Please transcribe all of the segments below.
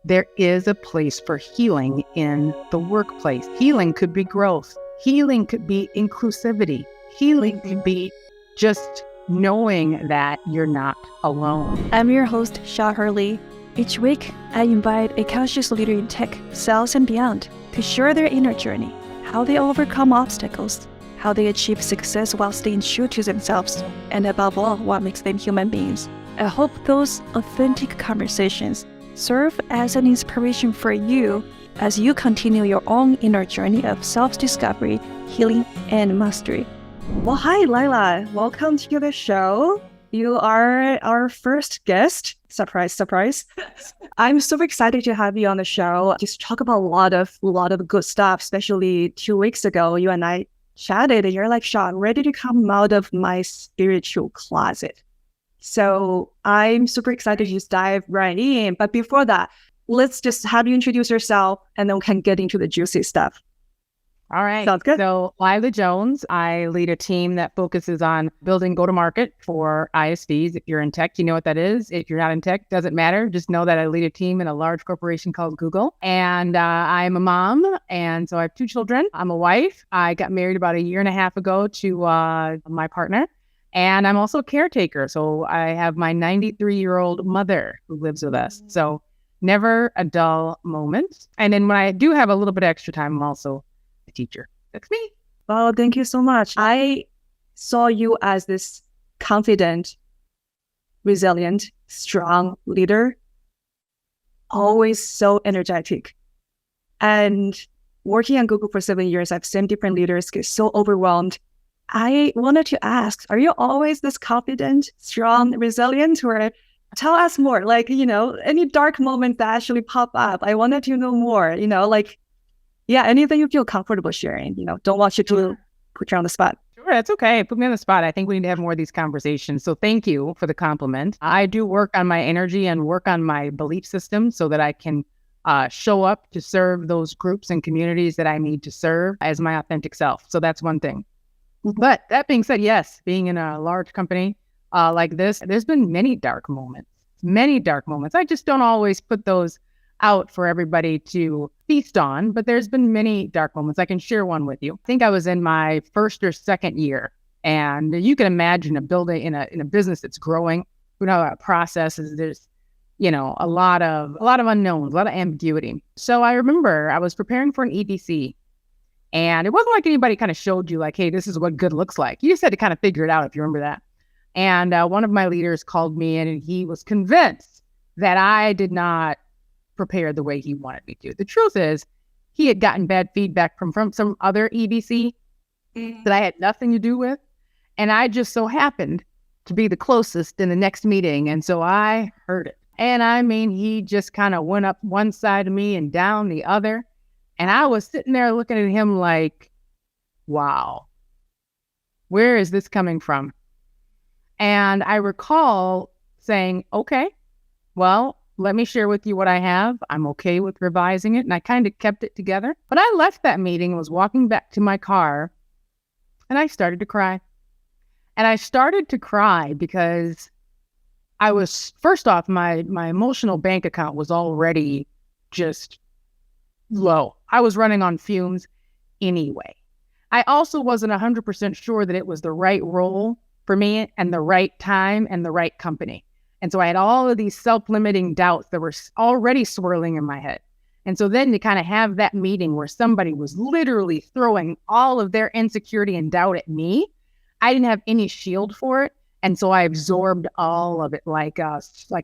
there is a place for healing in the workplace. Healing could be growth. Healing could be inclusivity. Healing could be just knowing that you're not alone. I'm your host, Sha Hurley. Each week, I invite a conscious leader in tech, sales, and beyond to share their inner journey, how they overcome obstacles, how they achieve success while staying true to themselves, and above all, what makes them human beings. I hope those authentic conversations serve as an inspiration for you as you continue your own inner journey of self-discovery, healing, and mastery. Well, hi, Lilah. Welcome to the show. You are our first guest. Surprise, surprise. I'm super excited to have you on the show. Just talk about a lot of good stuff, especially 2 weeks ago, you and I chatted and you're like, Sha, I'm ready to come out of my spiritual closet. So I'm super excited to just dive right in. But before that, let's just have you introduce yourself and then we can get into the juicy stuff. All right. Sounds good. So Lilah Jones, I lead a team that focuses on building go-to-market for ISVs. If you're in tech, you know what that is. If you're not in tech, doesn't matter. Just know that I lead a team in a large corporation called Google. And I'm a mom. And so I have 2 children. I'm a wife. I got married about 1.5 years ago to my partner. And I'm also a caretaker. So I have my 93-year-old mother who lives with us. So never a dull moment. And then when I do have a little bit of extra time, I'm also a teacher. That's me. Well, thank you so much. I saw you as this confident, resilient, strong leader, always so energetic. And working on Google for 7 years, I've seen different leaders get so overwhelmed. I wanted to ask, are you always this confident, strong, resilient, or tell us more, like, any dark moments that actually pop up? I wanted to know more, anything you feel comfortable sharing, don't want you to put you on the spot. Sure, that's okay. Put me on the spot. I think we need to have more of these conversations. So thank you for the compliment. I do work on my energy and work on my belief system so that I can show up to serve those groups and communities that I need to serve as my authentic self. So that's one thing. But that being said, yes, being in a large company like this, there's been many dark moments. I just don't always put those out for everybody to feast on, but there's been many dark moments. I can share one with you. I think I was in my first or second year, and you can imagine a building in a business that's growing. You know, processes. There's a lot of unknowns, a lot of ambiguity. So I remember I was preparing for an EDC. And it wasn't like anybody kind of showed you like, hey, this is what good looks like. You just had to kind of figure it out if you remember that. And one of my leaders called me in and he was convinced that I did not prepare the way he wanted me to. The truth is he had gotten bad feedback from some other EDC that I had nothing to do with. And I just so happened to be the closest in the next meeting. And so I heard it. And I mean, he just kind of went up one side of me and down the other. And I was sitting there looking at him like, wow, where is this coming from? And I recall saying, okay, well, let me share with you what I have. I'm okay with revising it. And I kind of kept it together. But I left that meeting, was walking back to my car, and I started to cry. And I started to cry because I was, first off, my emotional bank account was already just low. I was running on fumes anyway. I also wasn't 100% sure that it was the right role for me and the right time and the right company. And so I had all of these self-limiting doubts that were already swirling in my head. And so then to kind of have that meeting where somebody was literally throwing all of their insecurity and doubt at me, I didn't have any shield for it. And so I absorbed all of it like a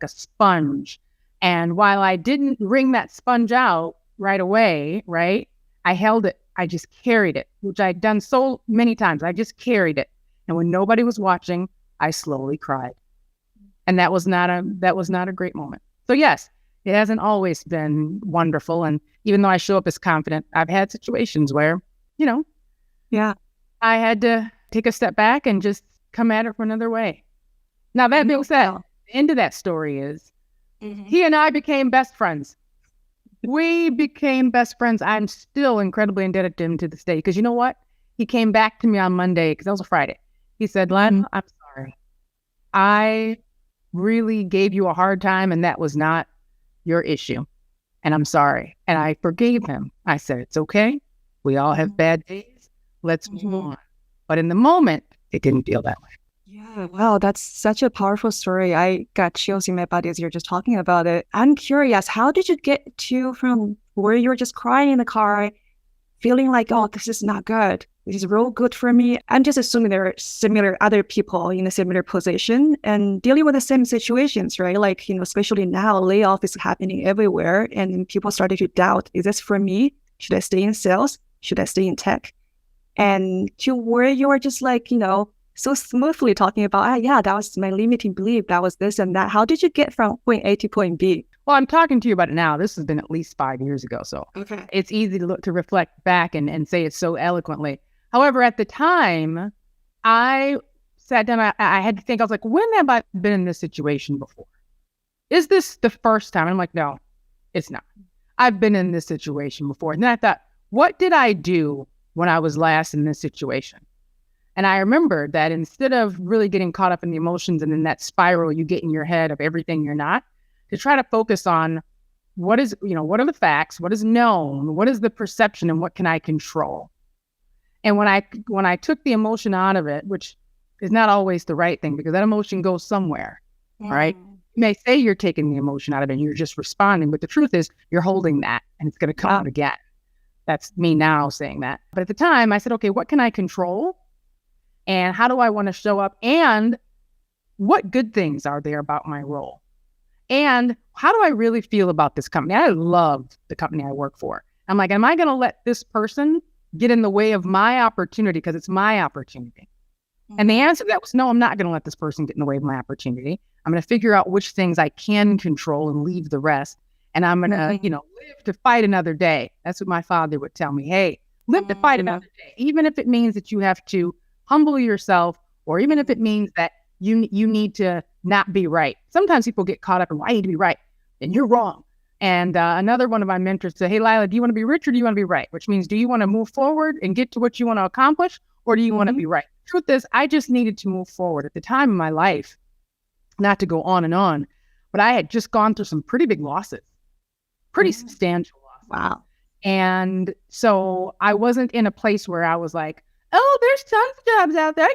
sponge. And while I didn't wring that sponge out right away, right, I held it. I just carried it, which I'd done so many times. I just carried it. And when nobody was watching, I slowly cried. And that was not a great moment. So yes, it hasn't always been wonderful. And even though I show up as confident, I've had situations where, I had to take a step back and just come at it from another way. Now, that being said, the end of that story is he and I became best friends. We became best friends. I'm still incredibly indebted to him to this day. Because you know what? He came back to me on Monday, because that was a Friday. He said, Len, I'm sorry. I really gave you a hard time, and that was not your issue. and I'm sorry. And I forgave him. I said, it's okay. We all have bad days. Let's move on. But in the moment, it didn't feel that way. Yeah, wow, that's such a powerful story. I got chills in my body as you're just talking about it. I'm curious, how did you get to from where you were just crying in the car, feeling like, oh, this is not good. This is real good for me. I'm just assuming there are similar other people in a similar position and dealing with the same situations, right? Like, especially now, layoff is happening everywhere and people started to doubt, is this for me? Should I stay in sales? Should I stay in tech? And to where you are just like, so smoothly talking about, yeah, that was my limiting belief. That was this and that. How did you get from point A to point B? Well, I'm talking to you about it now. This has been at least 5 years ago. So it's easy to reflect back and say it so eloquently. However, at the time, I sat down, I had to think, I was like, when have I been in this situation before? Is this the first time? And I'm like, no, it's not. I've been in this situation before. And then I thought, what did I do when I was last in this situation? And I remembered that instead of really getting caught up in the emotions and in that spiral you get in your head of everything you're not, to try to focus on what are the facts, what is known, what is the perception, and what can I control? And when I took the emotion out of it, which is not always the right thing because that emotion goes somewhere, right? You may say you're taking the emotion out of it and you're just responding, but the truth is you're holding that and it's going to come out again. That's me now saying that. But at the time I said, okay, what can I control? And how do I want to show up? And what good things are there about my role? And how do I really feel about this company? I love the company I work for. I'm like, am I going to let this person get in the way of my opportunity because it's my opportunity? And the answer to that was no, I'm not going to let this person get in the way of my opportunity. I'm going to figure out which things I can control and leave the rest. And I'm going to, live to fight another day. That's what my father would tell me. Hey, live to fight another day. Even if it means that you have to humble yourself, or even if it means that you need to not be right. Sometimes people get caught up in, I need to be right, and you're wrong. And another one of my mentors said, hey, Lilah, do you want to be rich or do you want to be right? Which means, do you want to move forward and get to what you want to accomplish, or do you want to be right? Truth is, I just needed to move forward. At the time in my life, not to go on, but I had just gone through some pretty big losses, pretty substantial losses. Wow. And so I wasn't in a place where I was like, oh, there's tons of jobs out there.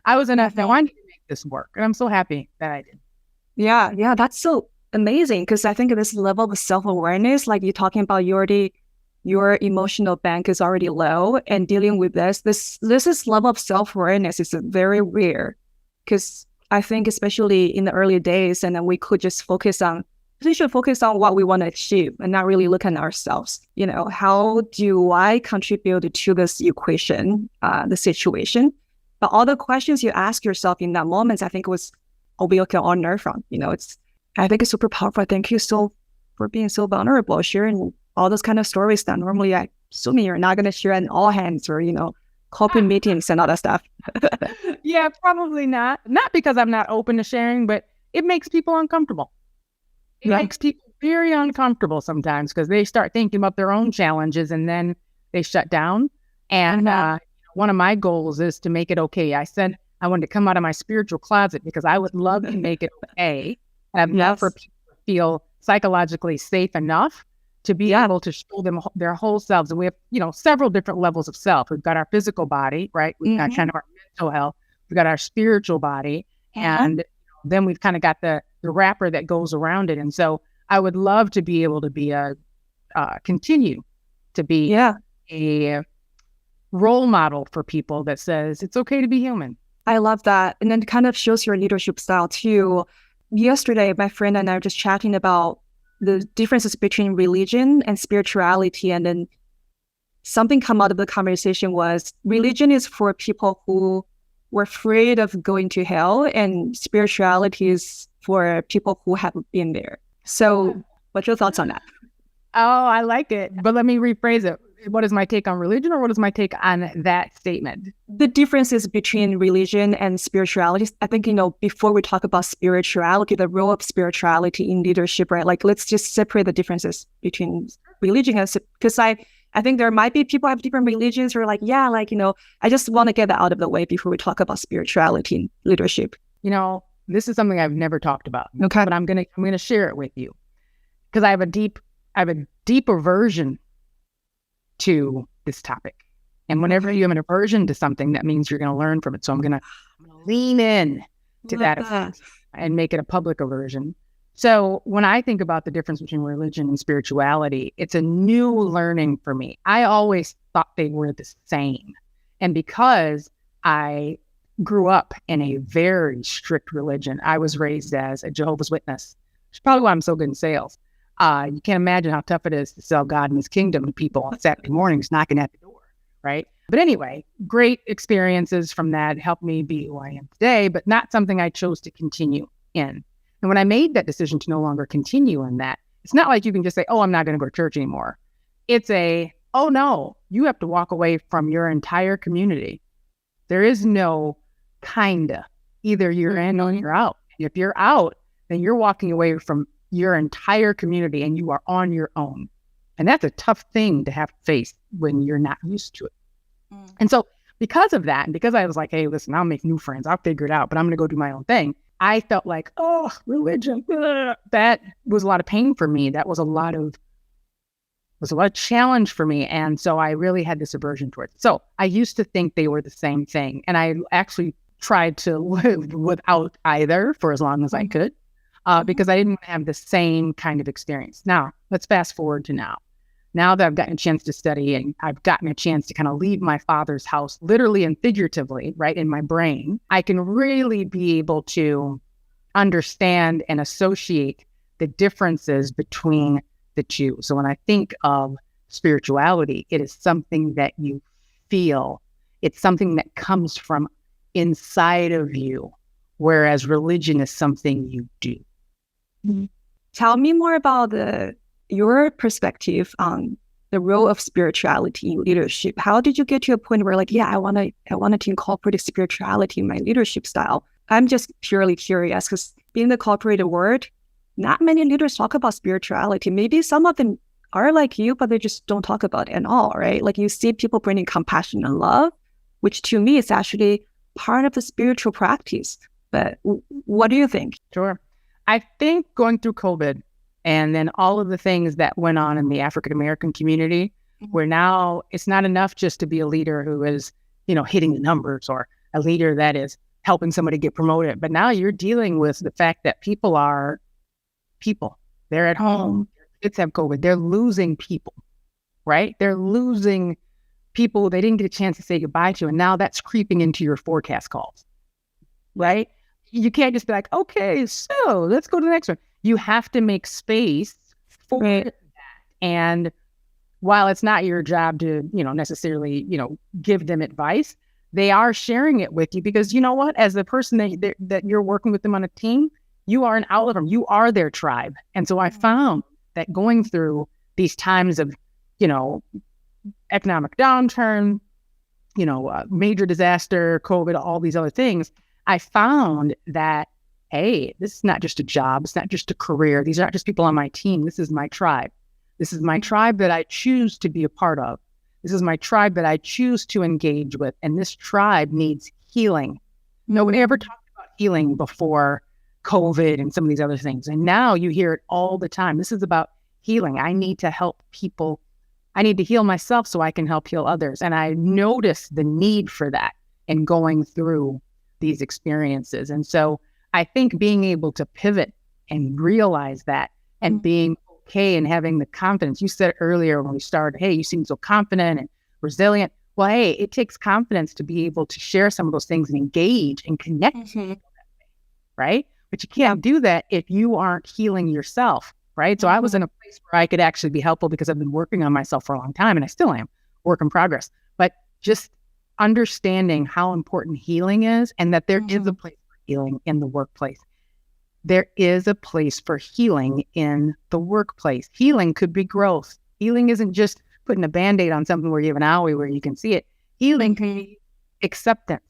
I was in a, no, I need to make this work. And I'm so happy that I did. Yeah, that's so amazing because I think this level of self-awareness, like you're talking about, your emotional bank is already low, and dealing with this is level of self-awareness is very rare because I think especially in the early days, and then we should focus on what we want to achieve and not really look at ourselves. How do I contribute to this equation, the situation? But all the questions you ask yourself in that moment, I think was we can all learn from. I think it's super powerful. Thank you for being so vulnerable, sharing all those kind of stories that normally I assuming you're not going to share in all hands or, corporate meetings and all that stuff. Yeah, probably not. Not because I'm not open to sharing, but it makes people uncomfortable. It makes people very uncomfortable sometimes because they start thinking about their own challenges and then they shut down. And one of my goals is to make it okay. I said I wanted to come out of my spiritual closet because I would love to make it okay. I'd love for people to feel psychologically safe enough to be able to show them their whole selves. And we have, several different levels of self. We've got our physical body, right? We've got kind of our mental health. We've got our spiritual body. And then we've kind of got the wrapper that goes around it. And so I would love to be able to be continue to be a role model for people that says it's okay to be human. I love that. And then it kind of shows your leadership style too. Yesterday, my friend and I were just chatting about the differences between religion and spirituality. And then something come out of the conversation was religion is for people who were afraid of going to hell, and spirituality is for people who have been there. So what's your thoughts on that? Oh, I like it. But let me rephrase it. What is my take on religion, or what is my take on that statement? The differences between religion and spirituality. I think, before we talk about spirituality, the role of spirituality in leadership, right? Like, let's just separate the differences between religion and, because I think there might be people who have different religions who are like, I just want to get that out of the way before we talk about spirituality and leadership. This is something I've never talked about. Okay. But I'm gonna share it with you because I have a deep I have a deep aversion to this topic. And whenever you have an aversion to something, that means you're going to learn from it. So I'm going to lean in to that and make it a public aversion. So when I think about the difference between religion and spirituality, it's a new learning for me. I always thought they were the same. And because I grew up in a very strict religion, I was raised as a Jehovah's Witness, which is probably why I'm so good in sales. You can't imagine how tough it is to sell God and his kingdom to people on Saturday mornings knocking at the door, right? But anyway, great experiences from that helped me be who I am today, but not something I chose to continue in. And when I made that decision to no longer continue in that, it's not like you can just say, oh, I'm not going to go to church anymore. It's oh no, you have to walk away from your entire community. There is no kinda. Either you're in or you're out. If you're out, then you're walking away from your entire community and you are on your own. And that's a tough thing to have to face when you're not used to it. And so because of that, and because I was like, hey, listen, I'll make new friends. I'll figure it out, but I'm going to go do my own thing. I felt like, oh, religion, that was a lot of pain for me. That was a lot of challenge for me. And so I really had this aversion towards it. So I used to think they were the same thing. And I actually tried to live without either for as long as I could, because I didn't have the same kind of experience. Now, let's fast forward to now. Now that I've gotten a chance to study and I've gotten a chance to kind of leave my father's house, literally and figuratively, right, in my brain, I can really be able to understand and associate the differences between the two. So when I think of spirituality, it is something that you feel. It's something that comes from inside of you, whereas religion is something you do. Tell me more about your perspective on the role of spirituality in leadership. How did you get to a point where like, yeah, I wanted to incorporate spirituality in my leadership style? I'm just purely curious because in the corporate world, not many leaders talk about spirituality. Maybe some of them are like you, but they just don't talk about it at all, right? Like you see people bringing compassion and love, which to me is actually part of the spiritual practice. But what do you think? Sure. I think going through COVID and then all of the things that went on in the African-American community, where now it's not enough just to be a leader who is, hitting the numbers or a leader that is helping somebody get promoted. But now you're dealing with the fact that people are people. They're at home. Kids have COVID. They're losing people, right? They're losing people they didn't get a chance to say goodbye to. And now that's creeping into your forecast calls, right? You can't just be like, okay, so let's go to the next one. You have to make space for that. And while it's not your job to, necessarily, give them advice, they are sharing it with you because you know what? As the person that you're working with them on a team, you are an outlet from, you are their tribe. And so I found that going through these times of, economic downturn, major disaster, COVID, all these other things, I found that, hey, this is not just a job. It's not just a career. These aren't just people on my team. This is my tribe. This is my tribe that I choose to be a part of. This is my tribe that I choose to engage with. And this tribe needs healing. Nobody ever talked about healing before COVID and some of these other things. And now you hear it all the time. This is about healing. I need to help people. I need to heal myself so I can help heal others. And I noticed the need for that in going through these experiences. And so I think being able to pivot and realize that and being okay and having the confidence. You said earlier when we started, hey, you seem so confident and resilient. Well, hey, it takes confidence to be able to share some of those things and engage and connect with people that way, right? But you can't do that if you aren't healing yourself, right? So I was in a place where I could actually be helpful because I've been working on myself for a long time and I still am, work in progress. But just understanding how important healing is and that there is a place for healing in the workplace. There is a place for healing in the workplace. Healing could be growth. Healing isn't just putting a Band-Aid on something where you have an owie where you can see it. Healing could be acceptance.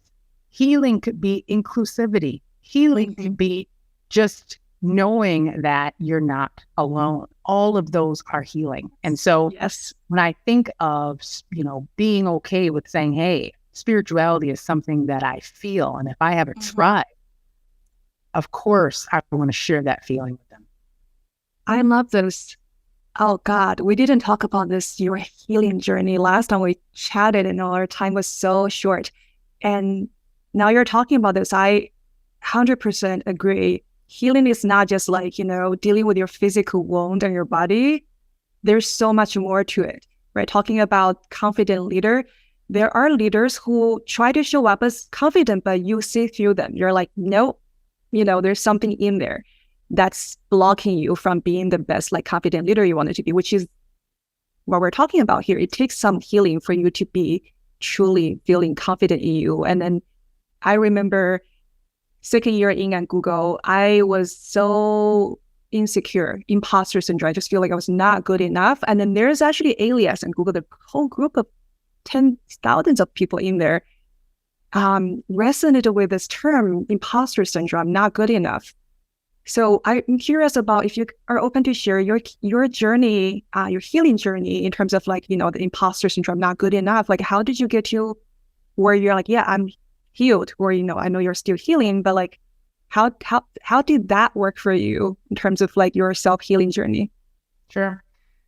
Healing could be inclusivity. Healing could be just knowing that you're not alone. All of those are healing. And so when I think of, being okay with saying, hey, spirituality is something that I feel. And if I have a tribe, of course, I want to share that feeling with them. I love those Oh God, we didn't talk about this, your healing journey. Last time we chatted and our time was so short. And now you're talking about this. I 100% agree. Healing is not just like, dealing with your physical wound and your body. There's so much more to it, right? Talking about confident leader, there are leaders who try to show up as confident, but you see through them. You're like, no, there's something in there that's blocking you from being the best, like confident leader you wanted to be, which is what we're talking about here. It takes some healing for you to be truly feeling confident in you. And then I remember second year in at Google, I was so insecure, imposter syndrome. I just feel like I was not good enough. And then there's actually alias and Google, the whole group of thousands of people in there resonated with this term, imposter syndrome, not good enough. So I'm curious about if you are open to share your journey, your healing journey in terms of like, the imposter syndrome, not good enough. Like, how did you get to where you're like, yeah, I'm healed, or, I know you're still healing, but like, how did that work for you in terms of like your self-healing journey? Sure.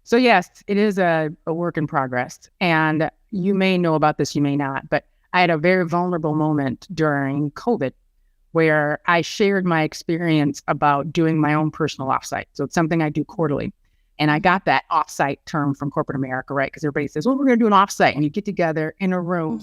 So yes, it is a work in progress. And you may know about this, you may not, but I had a very vulnerable moment during COVID where I shared my experience about doing my own personal offsite. So it's something I do quarterly. And I got that offsite term from corporate America, right? Because everybody says, well, we're going to do an offsite. And you get together in a room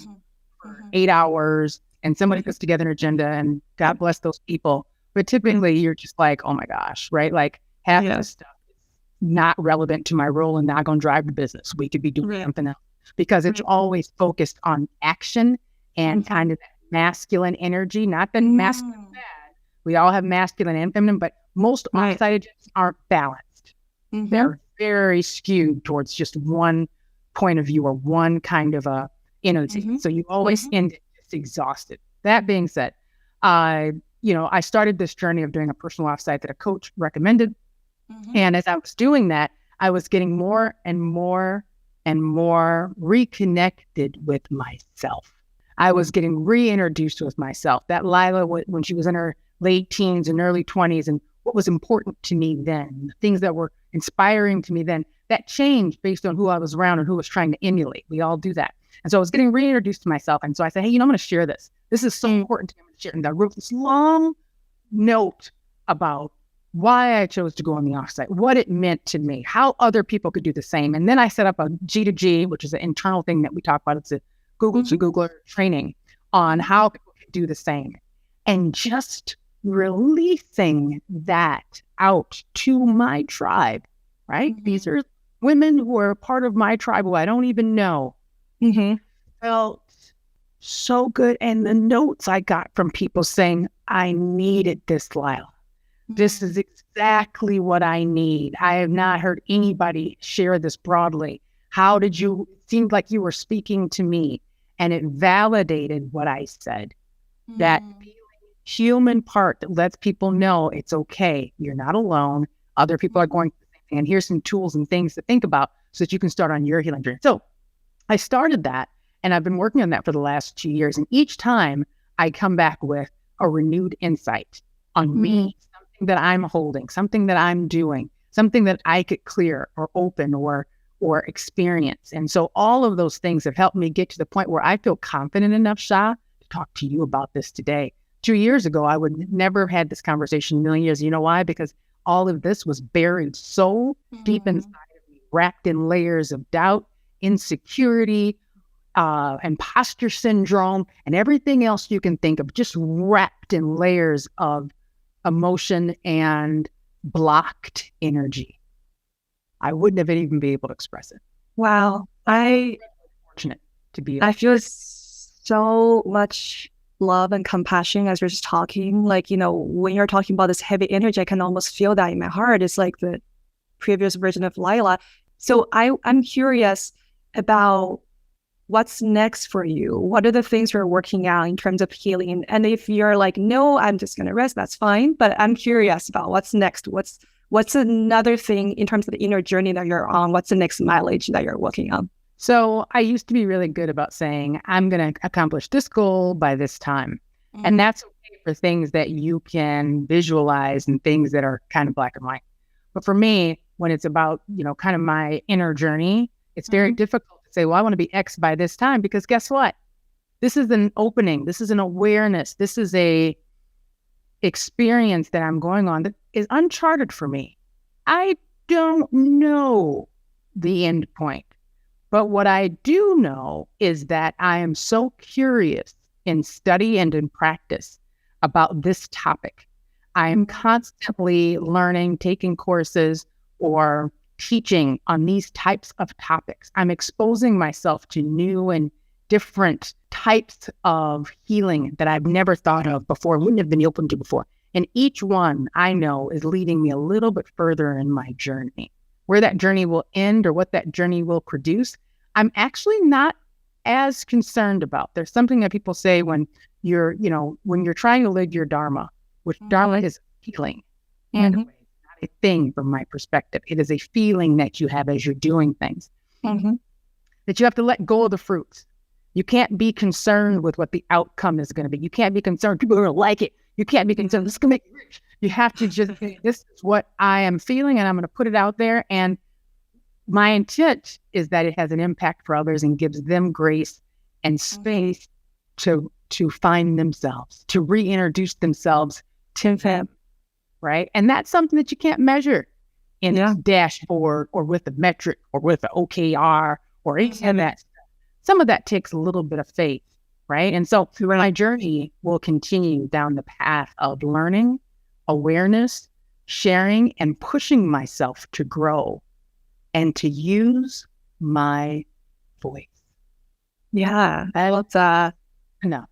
for 8 hours and somebody puts together an agenda, and God bless those people. But typically you're just like, oh my gosh, right? Like half of the stuff is not relevant to my role and not going to drive the business. We could be doing something else, because it's always focused on action and kind of that masculine energy. Not that masculine is bad. We all have masculine and feminine, but most offsite agents aren't balanced. They're very skewed towards just one point of view or one kind of a energy. So you always end just exhausted. That being said, I started this journey of doing a personal offsite that a coach recommended. And as I was doing that, I was getting more and more and more reconnected with myself. I was getting reintroduced with myself. That Lilah, when she was in her late teens and early 20s, and what was important to me then, the things that were inspiring to me then, that changed based on who I was around and who was trying to emulate. We all do that. And so I was getting reintroduced to myself. And so I said, hey, I'm going to share this. This is so important to me. I'm going to share it. And I wrote this long note about why I chose to go on the offsite, what it meant to me, how other people could do the same. And then I set up a G2G, which is an internal thing that we talk about. It's a Google to Googler training on how people can do the same. And just releasing that out to my tribe, right? These are women who are part of my tribe who I don't even know. Felt so good. And the notes I got from people saying, I needed this, Lilah. This is exactly what I need. I have not heard anybody share this broadly. How did you, it seemed like you were speaking to me, and it validated what I said. That human part that lets people know it's okay. You're not alone. Other people are going through the same thing. And here's some tools and things to think about so that you can start on your healing journey. So I started that, and I've been working on that for the last 2 years. And each time I come back with a renewed insight on me, something that I'm holding, something that I'm doing, something that I could clear or open or experience. And so all of those things have helped me get to the point where I feel confident enough, Sha, to talk to you about this today. 2 years ago, I would never have had this conversation in a million years. You know why? Because all of this was buried so deep inside of me, wrapped in layers of doubt, insecurity, imposter syndrome, and everything else you can think of, just wrapped in layers of emotion and blocked energy. I wouldn't have even been able to express it. Wow. I'm fortunate to be. I feel so much love and compassion as we're just talking. Like, when you're talking about this heavy energy, I can almost feel that in my heart. It's like the previous version of Lilah. So I'm curious about what's next for you. What are the things you're working out in terms of healing? And if you're like, no, I'm just going to rest, that's fine. But I'm curious about what's next. What's another thing in terms of the inner journey that you're on? What's the next mileage that you're working on? So I used to be really good about saying, I'm going to accomplish this goal by this time. And that's okay for things that you can visualize and things that are kind of black and white. But for me, when it's about, kind of my inner journey, it's very difficult to say, well, I want to be X by this time, because guess what? This is an opening. This is an awareness. This is a experience that I'm going on that is uncharted for me. I don't know the end point. But what I do know is that I am so curious in study and in practice about this topic. I am constantly learning, taking courses, or teaching on these types of topics. I'm exposing myself to new and different types of healing that I've never thought of before, wouldn't have been open to before. And each one I know is leading me a little bit further in my journey. Where that journey will end or what that journey will produce, I'm actually not as concerned about. There's something that people say when you're trying to live your Dharma, which Dharma is healing. And it's not a thing from my perspective. It is a feeling that you have as you're doing things. That you have to let go of the fruits. You can't be concerned with what the outcome is going to be. You can't be concerned people are going to like it. You can't be concerned this is going to make you rich. You have to just say, this is what I am feeling, and I'm going to put it out there. And my intent is that it has an impact for others and gives them grace and space to find themselves, to reintroduce themselves to them, right? And that's something that you can't measure in a dashboard or with a metric or with an OKR or any of that. Some of that takes a little bit of faith, right? And so my journey will continue down the path of learning, awareness, sharing, and pushing myself to grow and to use my voice. Yeah, I love that. No.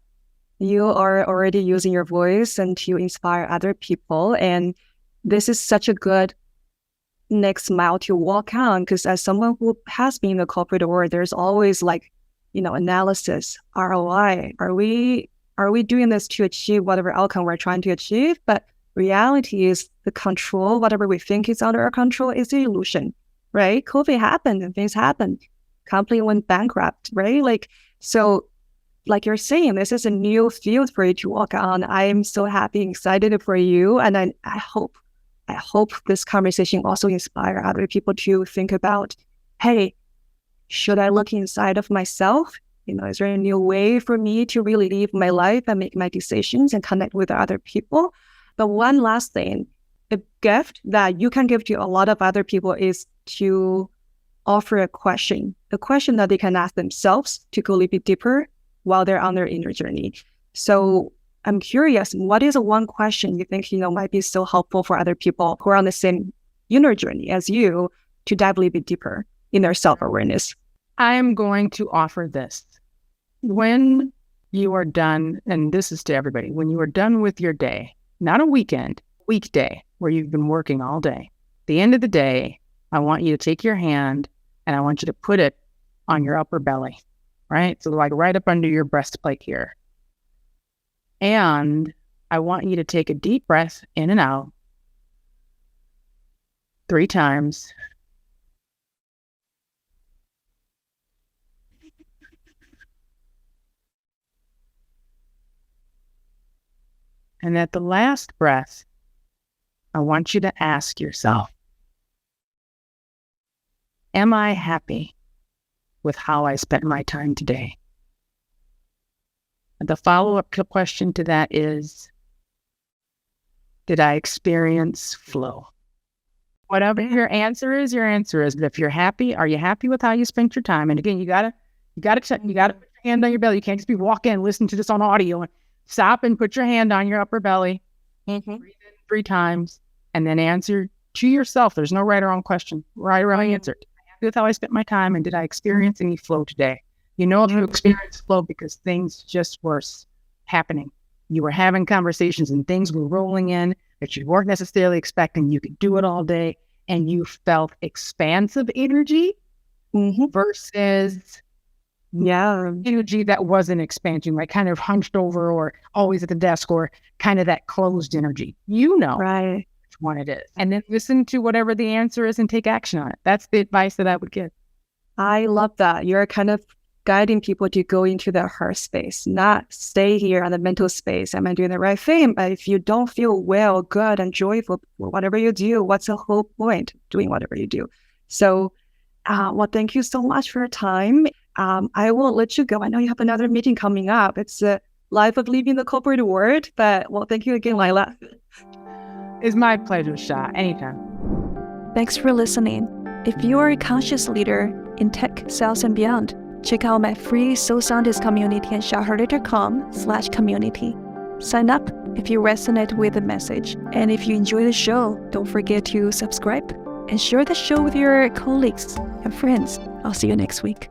You are already using your voice and to inspire other people. And this is such a good next mile to walk on, because as someone who has been in the corporate world, there's always analysis, ROI. Are we doing this to achieve whatever outcome we're trying to achieve? But reality is the control, whatever we think is under our control, is the illusion, right? COVID happened and things happened. Company went bankrupt, right? So like you're saying, this is a new field for you to walk on. I am so happy and excited for you. And I hope this conversation also inspire other people to think about, hey, should I look inside of myself? Is there a new way for me to really live my life and make my decisions and connect with other people? But one last thing, a gift that you can give to a lot of other people is to offer a question that they can ask themselves to go a little bit deeper while they're on their inner journey. So I'm curious, what is one question you think, might be so helpful for other people who are on the same inner journey as you to dive a little bit deeper in their self-awareness? I am going to offer this. When you are done, and this is to everybody, when you are done with your day, not a weekday where you've been working all day, at the end of the day, I want you to take your hand and I want you to put it on your upper belly, right? So right up under your breastplate here. And I want you to take a deep breath in and out 3 times. And at the last breath, I want you to ask yourself, am I happy with how I spent my time today? And the follow-up question to that is, did I experience flow? Whatever your answer is, But if you're happy, are you happy with how you spent your time? And again, you gotta put your hand on your belly. You can't just be walking and listen to this on audio. And stop and put your hand on your upper belly. Breathe in 3 times, and then answer to yourself. There's no right or wrong question. Right or wrong answer. Am I happy with how I spent my time, and did I experience any flow today? If you experience flow because things just were happening. You were having conversations and things were rolling in that you weren't necessarily expecting. You could do it all day, and you felt expansive energy versus energy that wasn't expanding, like kind of hunched over or always at the desk or kind of that closed energy. Right. Which one it is. And then listen to whatever the answer is and take action on it. That's the advice that I would give. I love that. You're kind of guiding people to go into the heart space, not stay here on the mental space. Am I doing the right thing? But if you don't feel well, good, and joyful for whatever you do, what's the whole point doing whatever you do? So, well, thank you so much for your time. I will let you go. I know you have another meeting coming up. It's the life of leaving the corporate world. But, well, thank you again, Lilah. It's my pleasure, Sha. Anytime. Thanks for listening. If you are a conscious leader in tech, sales, and beyond, check out my free Soul Scientist community at shaharli.com/community. Sign up if you resonate with the message. And if you enjoy the show, don't forget to subscribe and share the show with your colleagues and friends. I'll see you next week.